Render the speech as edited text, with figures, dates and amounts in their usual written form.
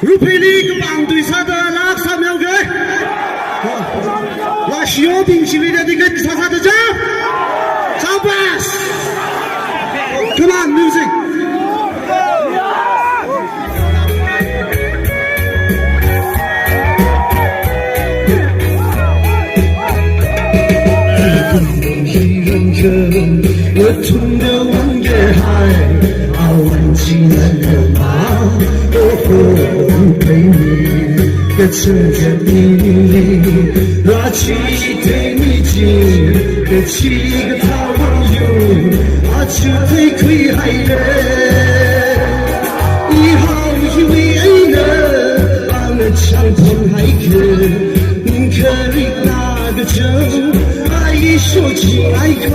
Raphei个棒对他的拉萨苗哥，那小兵系列的这个他的家，小 bass，Come on music。我痛的望夜海，忘记了吗？我陪你的成全你，拿起对你紧的七个他网友，就对亏害人，以后以为爱呢，把那长痛还可以那个咒，爱说起爱口。